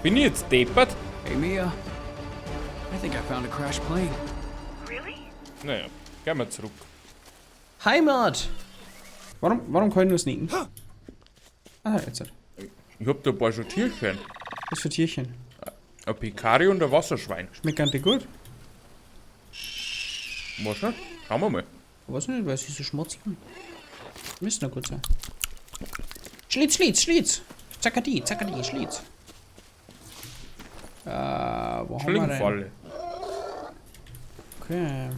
Bin ich jetzt deppert? Hey Mia, I think I found a crashed plane. Naja, gehen wir zurück. Heimat! Warum kann ich nur sneaken? Ah, jetzt halt. Ich hab da ein paar schon Tierchen. Was für Tierchen? Ein Pikari und ein Wasserschwein. Schmecken die gut? Was nicht? Schauen wir mal. Ich weiß nicht, weil sie so schmutzeln. Müssen noch gut sein. Schlitz! Zackadi, Schlitz. Wo haben wir denn? Schlingfalle. Okay.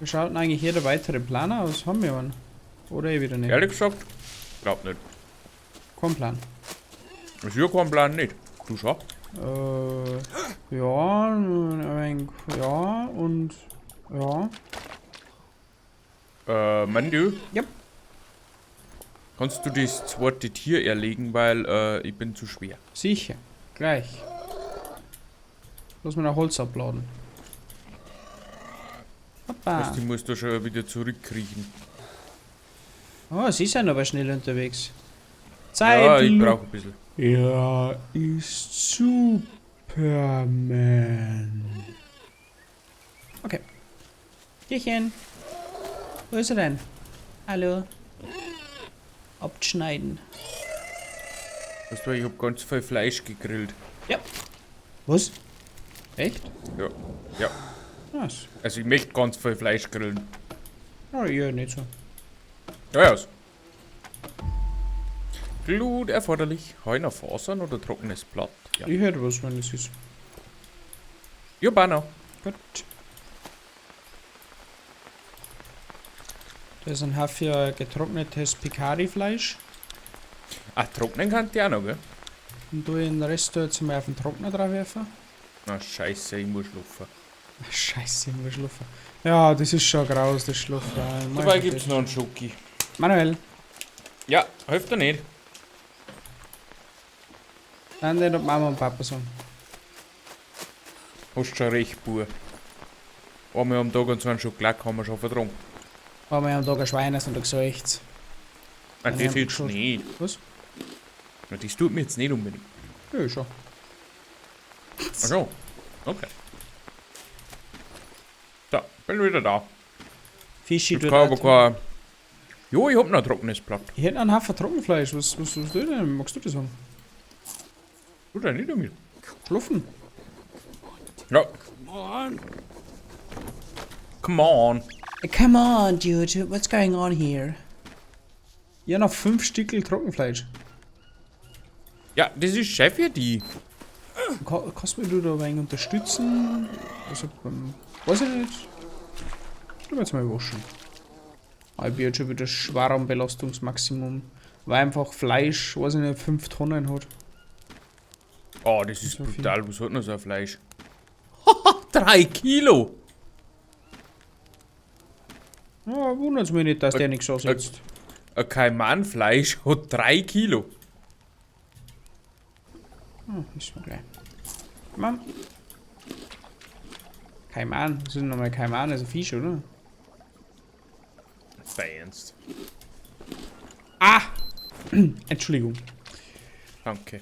Wie schaut denn eigentlich hier der weitere Plan aus? Haben wir einen? Oder eh wieder nicht? Ehrlich gesagt, glaub nicht. Kein Plan. Ist ja kein Plan nicht. Du schau. Ja, ein wenig, ja und ja. Mandu, Yep. kannst du das zweite Tier erlegen, weil ich bin zu schwer. Sicher. Gleich. Lass mir noch Holz abladen. Hoppa. Die musst du schon wieder zurückkriechen. Oh, sie sind aber schnell unterwegs. Ja, Zeit. ich brauche ein bisschen. Er ist Superman. Okay. Tierchen. Wo ist er denn? Hallo. Abschneiden. Weißt du, ich hab ganz viel Fleisch gegrillt. Ja. Was? Echt? Ja. Ja. Was? Also ich möchte ganz viel Fleisch grillen. Oh, ja, nicht so. Ja, ja. Glut erforderlich. Heuner Fasern oder trockenes Blatt? Ja. Ich höre was, wenn es ist. Ja, Banner. Gut. Da ist ein Haufen getrocknetes Picari-Fleisch. Ach, trocknen kann die auch noch, gell? Und du den Rest jetzt mal auf den Trockner drauf werfen. Na scheiße, ich muss schlafen. Ach, scheiße, ich muss schlafen. Ja, das ist schon graus, das Schlafen. Ja, Dabei gibt's noch einen Schoki. Manuel, Ja, hilft dir nicht. dann den und Mama und Papa sagen. Hast schon recht, Bub. Einmal am Tag und so einen Schokolade haben wir schon vertrunken. Aber wir haben da ein Schwein und da gesagt. Nein, Ja, das jetzt schon. nicht. Was? Na, das tut mir jetzt nicht unbedingt. Ja, schon. Ach so, okay. Da, bin wieder da. Fischi, Jetzt du kann aber kein... Jo, ich hab noch ein trockenes Blatt. Ich hätte einen Haufen Trockenfleisch. Was du denn? Magst du das haben? Du da nicht damit. Schlafen? Ja. Come on. Come on, dude. What's going on here? Ja, noch 5 Stückel Trockenfleisch. Ja, das ist Chef für die. Kannst du da ein wenig unterstützen? Also, weiß ich nicht. Du willst mal waschen. Aber ich bin jetzt schon wieder schwer am Belastungsmaximum. Weil einfach Fleisch, weiß ich nicht, 5 Tonnen hat. Oh, das ist So viel. brutal. Was hat noch so ein Fleisch? 3 Kilo! Ja, wundert's mich nicht, dass der nichts ansetzt. Ein Kaimanfleisch hat 3 Kilo. Ist mir gleich. Mann. Kaiman. Was ist denn nochmal Kaiman? Das ist ein Fisch, oder? Feinst. Ah! Entschuldigung. Danke.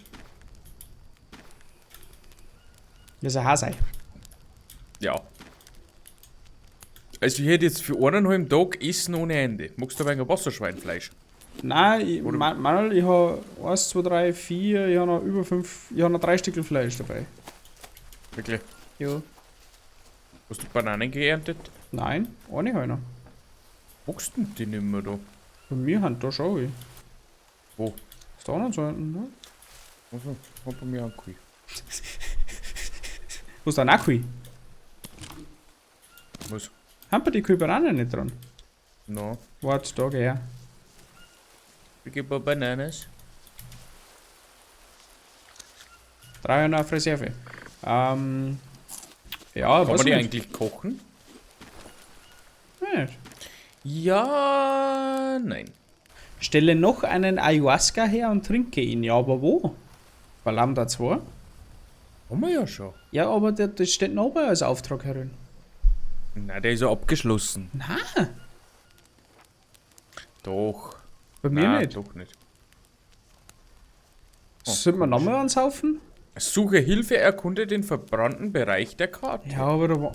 Das ist ein Hasei. Ja. Also ich hätte jetzt für 1,5 Tag Essen ohne Ende. Magst du ein wenig Wasserschweinfleisch? Nein, Manuel, ich habe 1, 2, 3, 4, ich habe noch über 5, ich habe noch 3 Stückel Fleisch dabei. Wirklich? Ja. Hast du Bananen geerntet? Nein, eine habe ich noch. Wuchst denn die nicht mehr da? Bei mir haben da schon ich. Wo? Auf der anderen Seite, ne? Also, hat bei mir auch Kuh. Wo ist der Nakui? Was? Haben wir die Küberaner nicht dran? No. Warte, da geh her. Ich gebe ein Bananas. 300 auf Reserve. Ja, Kann was man die nicht? eigentlich kochen? Nicht. Ja, nein. Stelle noch einen Ayahuasca her und trinke ihn. Ja, aber wo? Bei Lambda 2? Haben wir ja schon. Ja, aber das steht noch oben als Auftrag herin. Nein, der ist ja abgeschlossen. Nein. Doch. Bei mir Nein, nicht. doch nicht. Sollen wir nochmal anzaufen? Suche Hilfe, erkunde den verbrannten Bereich der Karte. Ja, aber da war.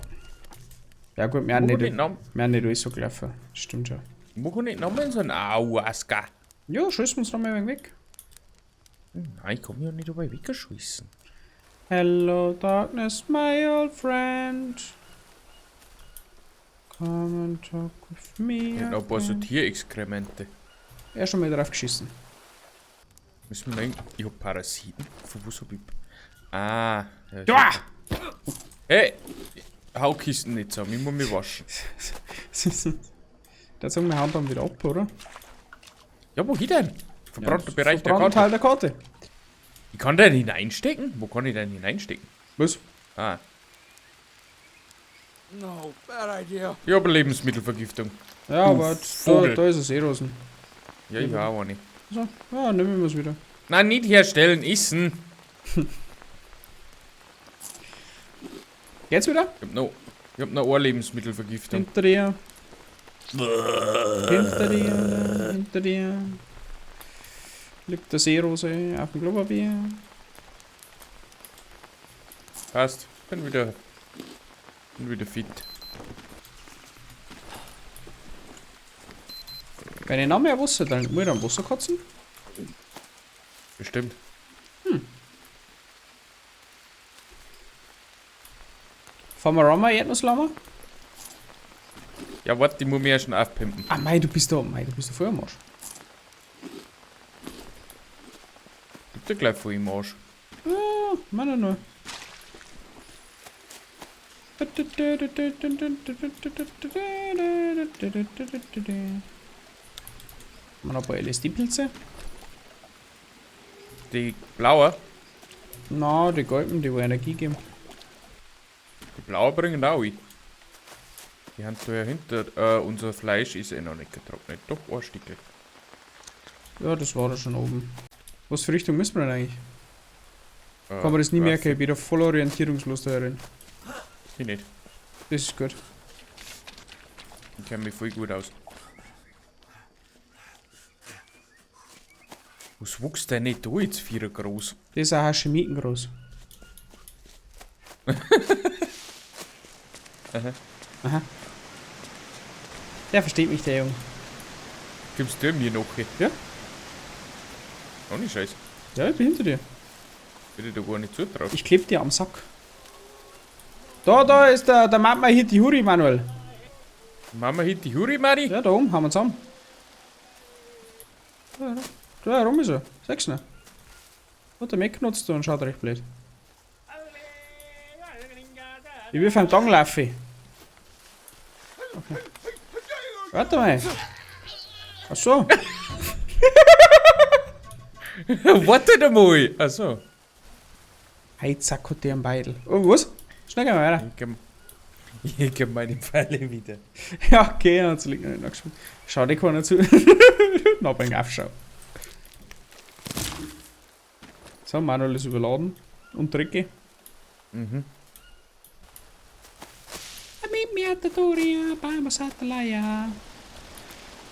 Ja gut, wir haben Mach nicht, nicht noch- wir haben nicht alles so gelaufen. Stimmt schon. Mach nicht nochmal so ein Auaska. Ja, schießen wir uns nochmal ein wenig weg. Nein, ich kann mich ja nicht dabei wegschießen. Hello, darkness, my old friend. Come and talk with me. Ja, noch ein paar so again. Tierexkremente. Ja, schon mal drauf geschissen. Müssen wir nein, ich hab Parasiten. Von was hab ich? Ah. Ja, Ja! Hey! Hau Kisten nicht zusammen, ich muss mich waschen. Da sagen wir Hand dann wieder ab, oder? Ja, wo geht denn? Verbrannter Bereich der Verbrannter Karte. Teil der Karte. Ich kann den hineinstecken? Wo kann ich den hineinstecken? Was? Ah. No, bad idea. Ich habe Lebensmittelvergiftung. Ja, aber da, Vogel. da ist es Seerosen. Ja, ich auch eine. So, ja, nehmen wir es wieder. Nein, nicht herstellen, essen. Geht's wieder? Ich hab noch eine Lebensmittelvergiftung. Hinter dir. Hinter dir, hinter dir. Liegt der Seerose auf dem Klopapier. Passt. Bin wieder fit. Wenn ich noch mehr Wasser, dann muss ich dann Wasser kotzen. Bestimmt. Fahren wir Rama Erdnusslammer? Ja, warte, die muss mich ja schon aufpimpen. Ah, mei, du bist da voll am Arsch. Gibt ja gleich voll im Arsch. Ah, meine nur. Man hat ein paar LSD-Pilze. Die blaue, Na, die gelben, die wo Energie geben. die blaue bringen auch ein. Die haben da ja hinter, unser Fleisch ist eh noch nicht getrocknet. Doch, ein Stückchen. Ja, das war da schon oben. Was für Richtung müssen wir denn eigentlich? Äh, Kann man das nie weiß merken, ich bin da voll orientierungslos da drin. Ich nicht. Das ist gut. Ich kenne mich voll gut aus. Was wächst denn nicht da jetzt vierer groß? Das ist auch Hashemiten groß. Aha. Der versteht mich, der Junge. Gibst du mir noch? Ja? Auch nicht scheiße. Ja, ich bin hinter dir. Bitte da gar nicht zutrauen. Ich kleb dir am Sack. Da ist der Mama Hitti Huri, Manuel. Mama hit die Huri, Mari? Ja, da oben, haben wir zusammen. Da rum ist er. Sechs ne? Hat er mitgenutzt und schaut recht blöd. Ich will vom Tang laufen. Okay. Warte mal. Ach so. Warte da mal! Achso. Hey, zack, hat der einen Beidel. Oh, was? Schnell gehen wir weiter. Ich geb meine Pfeile wieder. Ja, okay, jetzt liegt noch nicht angeschmissen. Schau dir keiner zu. Noch ein Aufschau. So, Manuel ist überladen. Und Tricke. Mhm.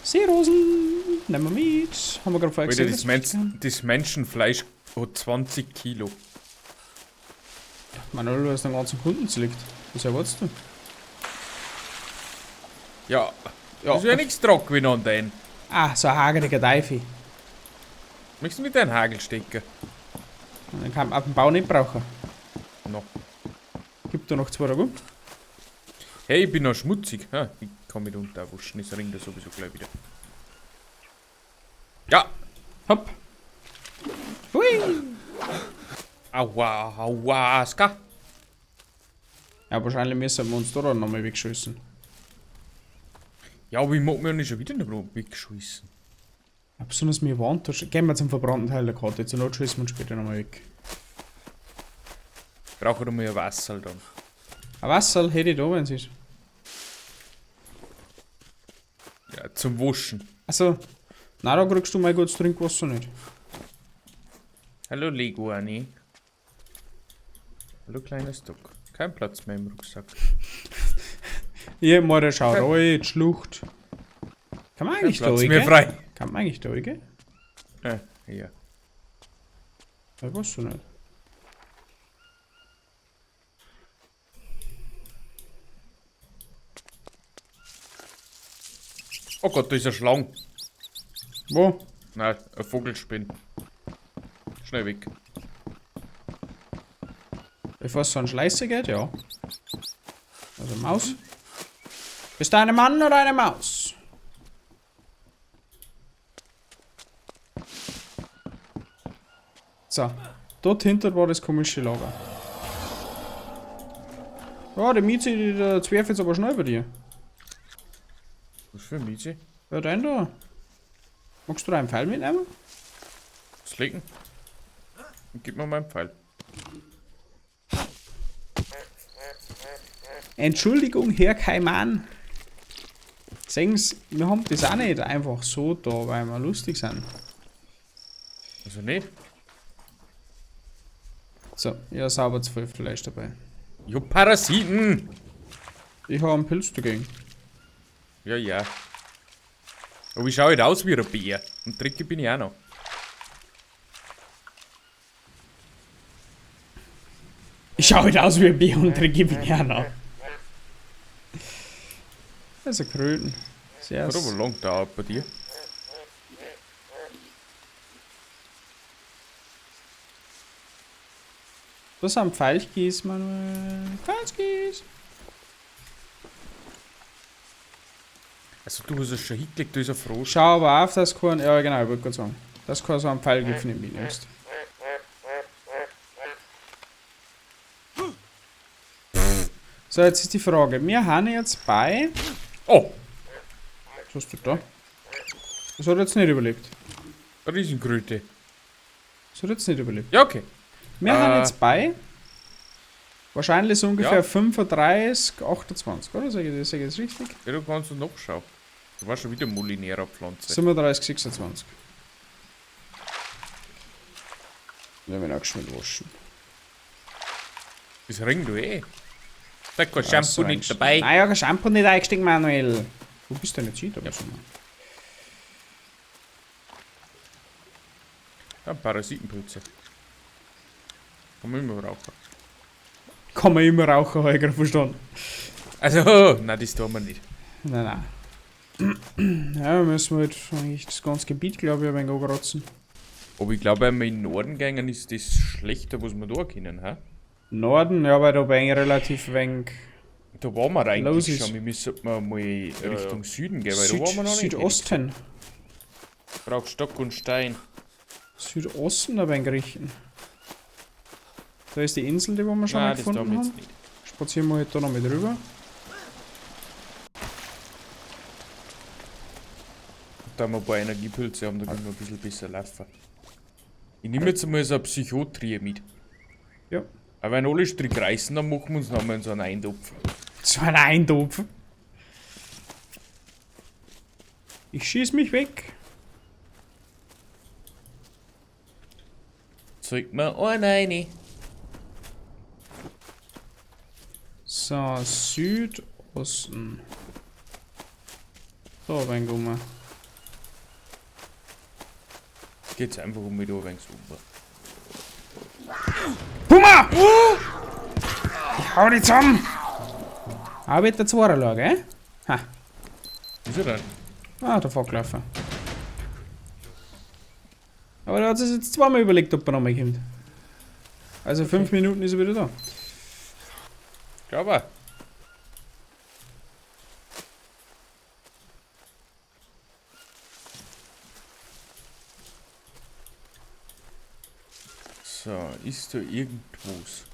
Seerosen, nehmen wir mit. Haben wir gerade vorher Alter, gesehen. das Menschenfleisch hat 20 Kilo. Manuel, du hast den ganzen Kunden zerlegt. Was erwartest du? Ja, Ja. das ist ja nichts trocken an den. Ah, so ein hageriger Teufel. Möchtest du mit deinem Hagel stecken? Den kann man auf dem Bau nicht brauchen. No. Gibt da noch 2 Euro? Hey, ich bin noch schmutzig. Ha, ich kann mich unterwuschen, es ringt da sowieso gleich wieder. Ja! Hopp. Hui. Aua, aua, ska. Ja, wahrscheinlich müssen wir uns da dann nochmal wegschießen. Ja, aber ich mag mir ja nicht schon wieder noch wegschießen. Ja, besonders mir warnt da schon. Gehen wir zum verbrannten Teil der Karte. Zur Not schießen wir uns später nochmal weg. Ich brauche noch mal ein Wasser dann. Ein Wasser hätte ich da, wenn es ist. Ja, zum Waschen. Also, nein, da kriegst du mein gutes Trinkwasser nicht. Hallo Leguani. Hallo kleines Duck. Kein Platz mehr im Rucksack. Ich hab mal, der schaut rein, die Schlucht. Kann man Kein eigentlich da Platz rein, mehr gell? frei. Kann Kann man eigentlich da, gell? Ja. Ich weiß so nicht. Oh Gott, da ist eine Schlange. Wo? Nein, ein Vogelspinn. Schnell weg. Bevor es so ein Schleiße geht, ja. Also Maus. Bist du ein Mann oder eine Maus? So. Dort hinter war das komische Lager. Ja, der Miezi, der Zwerg jetzt aber schnell bei dir. Was für ein Miezi? Ja, dein da. Magst du da einen Pfeil mitnehmen? Was legen? Und gib mir meinen Pfeil. Entschuldigung, Herr Kaiman. Sehen Sie, wir haben das auch nicht einfach so da, weil wir lustig sind. Also nicht? So, ja, sauber 12 Fleisch dabei. Ich hab Parasiten! Ich habe einen Pilz dagegen. Ja. Aber ich schau halt aus wie ein Bär. Und Tricke bin ich auch noch. Ich schaue halt aus wie ein Bier und trinke Banana. Das ist ein Kröten. Sehr Hat aber lang dauert bei dir. Das sind Pfeilchgieß, Manuel. Pfeilchgieß. Also du hast es schon hingelegt, da ist ein Frosch. Schau aber auf, dass kein. Ja, genau, ich wollte gerade sagen. Dass kein so ein Pfeilgift nicht mitnimmst. So, jetzt ist die Frage. Wir haben jetzt bei. Oh! Was hast du da? Das hat jetzt nicht überlebt. Eine Riesenkröte. Das hat jetzt nicht überlebt. Ja, okay. Wir haben jetzt bei. Wahrscheinlich so ungefähr Ja. 35, 28, oder? Sag ich das richtig? Ja, du kannst noch schauen. Du warst schon wieder molinärer Pflanze. 37, 26. Ja, wir auch geschwind waschen. Das ringt du eh. Da ist kein Shampoo nicht dabei. Naja, kein Shampoo nicht eingestiegen, Manuel. Wo bist du denn jetzt hin? Ja. Ja, Parasitenpilze. Kann man immer rauchen. Kann man immer rauchen, habe ich gerade verstanden. Also, nein, das tun wir nicht. Nein. Ja, müssen wir halt eigentlich das ganze Gebiet, glaube ich, ein wenig ankratzen. Aber ich glaube, wenn wir in den Norden gehen, ist das schlechter, was wir da können, hä? Norden, ja, weil da bin ich relativ wenig. Da waren wir Los eigentlich ist. schon. Wir müssen mal Richtung Süden gehen, weil da waren wir noch nicht. Südosten. Du brauchst Stock und Stein. Südosten ein wenig richten. Da ist die Insel, die wir schon mal Nein, das tun gefunden wir haben. jetzt nicht. Spazieren wir halt da noch mit rüber. Da wir ein paar Energiepilze haben, da können wir ein bisschen besser laufen. Ich nehme jetzt mal so eine Psychotrie mit. Ja. Aber wenn alle Strick reißen, dann machen wir uns nochmal so einen Eintopf. So ein Eintopf. Ich schieß mich weg. Zeig mir einen rein. So, Südosten. So, wenn wir. Geht's einfach um mich da ein wenig so. Puma! Ich hau dich zusammen! Aber wird der zweite Lage, eh? Ha. Ist er denn? Ah, der Vorgelaufen. Aber der hat sich jetzt zweimal überlegt, ob er nochmal kommt. Also 5 Minuten ist er wieder da. Glaub auch. So, ist da irgendwas?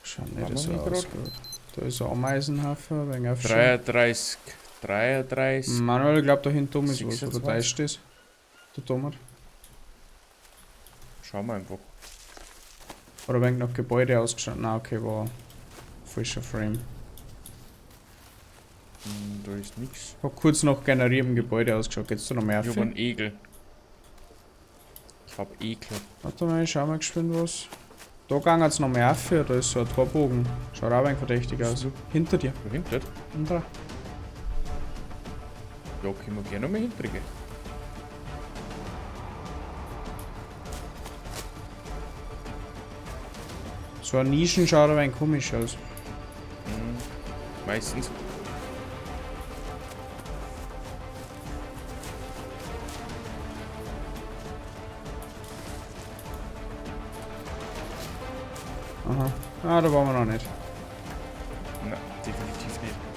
Schaut Haben nicht so wir aus. grad? Gut. Da ist ein Ameisenhaufen, ein wenig aufschauen. 33, 33. Manuel, ich glaube da hinten oben ist was, oder 26. da ist das. Der Tomat. Schauen wir einfach. Oder ein wenig nach Gebäude ausgeschaut. Na okay, war frischer Frame. Da ist nichts. Hab kurz nach generiertem Gebäude ausgeschaut. Geht's da noch mehr Ich auf? hab einen Egel. Ich hab Ekel. Warte mal, ich schau mal geschwind was. Da ging jetzt noch mehr auf, da ist so ein Torbogen. Schaut auch ein wenig verdächtig aus. Hinter dir. Wo hinter? Anderer. Ja, können wir gerne noch mal hintergehen. So ein Nischen schaut aber ein komisch aus. Meistens. Aha. Ah, da waren wir noch nicht. Na, definitiv nicht.